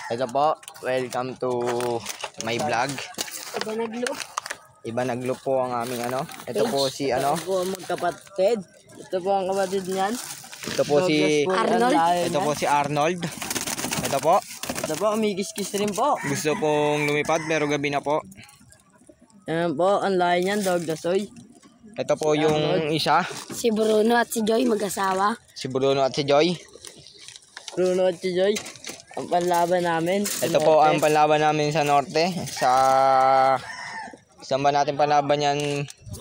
Ito po, welcome to my vlog. Iba naglo po ang aming ano. Ito po si ano. Ito po magkapatid. Ito po ang kapatid niyan. Ito po si Arnold. Ito po si Arnold. Ito po. Ito po, umikis-kis rin po. Gusto pong lumipad pero gabi na po. Ayan po, ang lahi niyan, Dog Dasoy. Ito po yung isa. Si Bruno at si Joy mag-asawa. Si Bruno at si Joy. Bruno at si Joy. Ang panlaban namin. Ito po ang panlaban namin sa norte. Saan ba natin panlaban yan?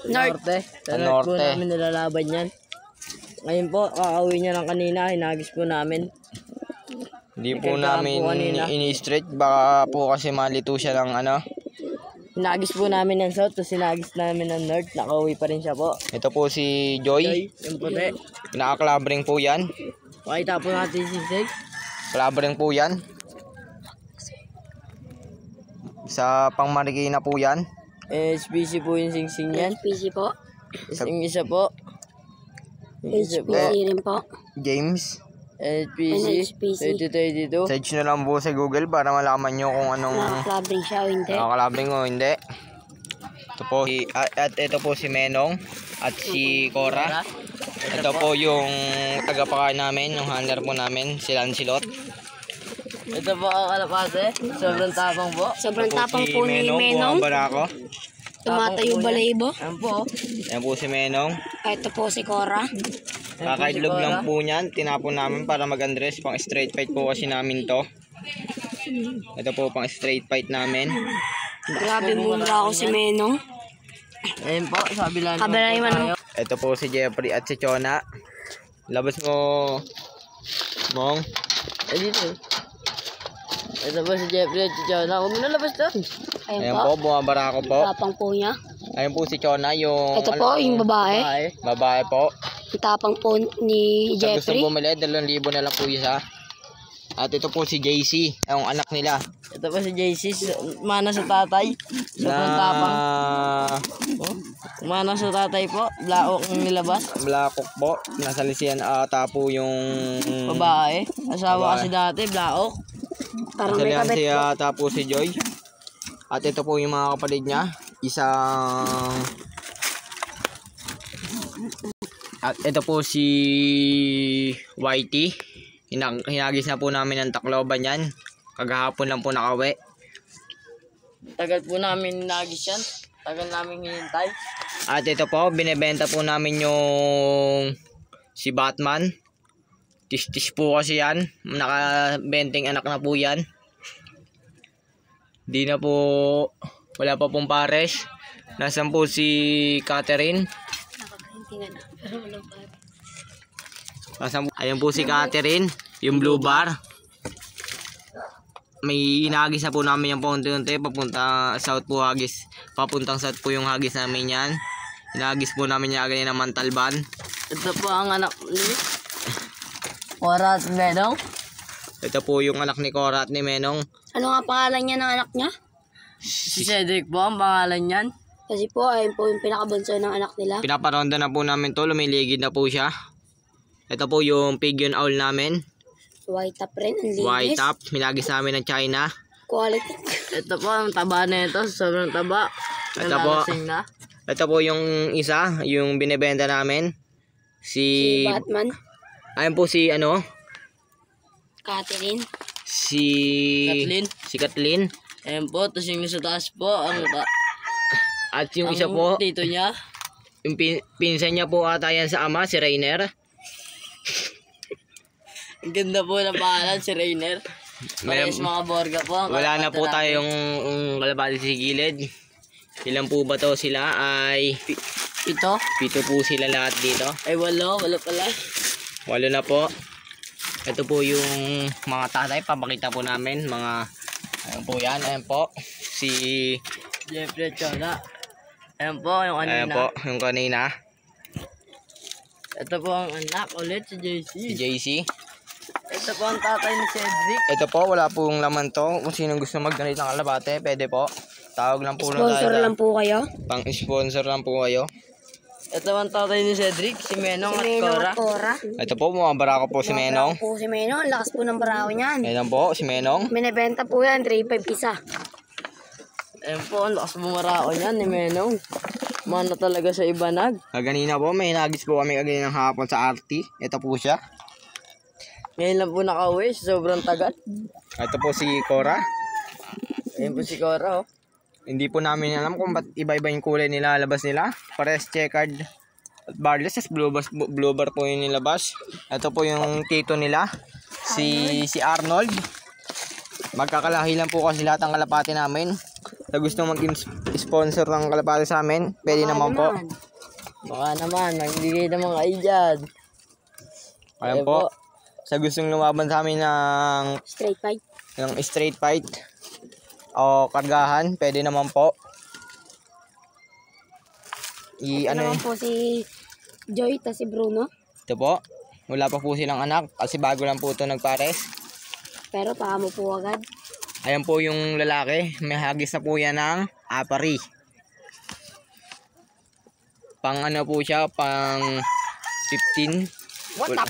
Norte. Sa norte po namin nilalaban yan. Ngayon po, kakauwi niya ng kanina. Hinagis po namin. Hindi po namin ini-straight. Baka po kasi malito siya ng ano. Hinagis po namin ng south. Tapos hinagis namin ng north. Nakauwi pa rin siya po. Ito po si Joy. Joy, yung puti. Nakaklabring po yan. Pakita po natin si Sig. Klabring po yan. Sa pang Marikina po yan. HPC po yung sing-sing yan. HPC po. Yung isa po. Yung isa po. HPC rin po. James. HPC. 2022. Search nyo lang po sa Google para malaman nyo kung anong Nakaklabring siya o hindi. nakakalabring o hindi. Ito po at ito po si Menong at si Cora. Ito po yung tagapakain namin, yung handler po namin, si Lancelot. Ito po ang kalapate. Sobrang tapang po. Sobrang Ito po tapang si po ni Menong. Barako. Tumatayo balayibo. Ayan po. Yan po si Menong. Ito po si Cora. Kakaidlog lang po niyan. Tinapon namin para mag-undress. Pang straight fight po kasi namin to. Ito po pang straight fight namin. Grabe muna ako si Menong. Ayan po. Sabi lang Kabila naman tayo. Ito po si Jeffrey at si Chona. Labas mo, Mong. Dito. Ito po si Jeffrey at si Chona. Huwag mo na labas to. Ayan Ayun po, po. bumabarako po. Tapang po niya. Ayan po si Chona, yung Ito po, yung babae. Bye. babae po. Ang tapang po ni Sa gusto Jeffrey. bumili, 2,000 na lang po isa. At ito po si JC, yung anak nila. Ito po si JC. Mana sa tatay. Sobrang tapang. Oh. Mana sa tatay po. Blaok ang nilabas. Blackok po. Nasa lisian ata po yung Babae. Asawa Babae. kasi dati. Blaok. Parang Nasa may lian kabit si po. ata po si Joy. At ito po yung mga kapatid niya. At ito po si Whitey. Hinagis na po namin ng Tacloban yan. Kagahapon lang po nakawi. Tagal po namin nagis yan. Tagal namin hinintay. At ito po, binebenta po namin yung si Batman. Tis-tis po kasi yan. Naka-benting anak na po yan. Di na po, wala pa pong pares. Nasaan po si Catherine? Ayan po si Catherine, yung blue bar. May inagis na po namin yung paunti-unti. Papunta south po hagis. Papuntang south po yung hagis namin yan. Inagis po namin yung ganyan ng Mantalban. Ito po ang anak ni Cora at Menong. Ito po yung anak ni Cora at ni Menong. Ano nga pangalan niya ng anak niya? Si Cedric po ang pangalan niyan. Kasi po, ayun po yung pinakabunso ng anak nila. Pinaparonda na po namin to. Lumiligid na po siya. Ito po yung pigeon owl namin. White top rin, ang linis. White top. Minagis namin ng China. Quality. Ito po ang taba na ito. Sobrang taba. Ito po. Nalalasing na. Ito po yung isa. Yung binibenta namin. Si Batman. Ayun po si ano. Catherine. Kathleen. Si Kathleen. Ayan po. Tapos yung sa taas po. At yung isa po. Tito niya. Yung pinsan niya po ata yan sa ama. Si Rainer. Ang ganda po ng pangalan. Si Rainer. Parehas mga borga po. Wala na po tayong kalabati sa gilid. Ilan po ba to sila? Ay Ito. 7 po sila lahat dito. Ay walo. Walo pala. 8 na po. Ito po yung mga tatay. Papakita po namin. Mga ayun po yan. Ayan po. Si Jeffrey at Chona. Ayan po yung kanina. ayan po. Yung kanina. Ito po ang anak ulit si JC. Si JC. Ito po ang tatay ni Cedric. Ito po. Wala pong laman to. Kung sinong gusto mag-donate ng kalabate. Pwede po. Tawag lang po Sponsor lang po kayo. Pang sponsor lang po kayo. Ito ang tatay ni Cedric, si Menong Si at Menong Cora. at Cora. Ito po, mga barako po si Menong. Po si Menong. Ang lakas po ng barako niyan. Ayan po, si Menong. Binibenta po yan. 3.5 isa. Ayan po, ang lakas bumarao niyan ni Menong. Mana talaga sa ibanag. Kaganina po, may nagis po kami kaganina ng hapon sa RT. Ito po siya. Ngayon lang po nakauwi, sobrang tagal. Ito po si Cora. Ayan po si Cora, oh. Hindi po namin alam kung ba't iba-iba yung kulay nilalabas nila. Pares checkered at barless. Blue bar po yung nilabas. Ito po yung tito nila. Si Arnold. Magkakalahi lang po kasi lahat ng kalapati namin. Sa gusto mag-sponsor ng kalapati sa amin, pwede naman po. Baka naman, magbigay naman kayo dyan. Ayan po. Sa gustong lumaban sa amin ng Straight fight. straight fight o kargahan, pwede naman po. Ito naman po si Joy, tas si Bruno. Ito po. Wala pa po silang anak kasi bago lang po ito nagpares. Pero paamo po agad. Ayan po yung lalaki. May hagis na po yan ng apari. Pang ano po siya, pang 15. What the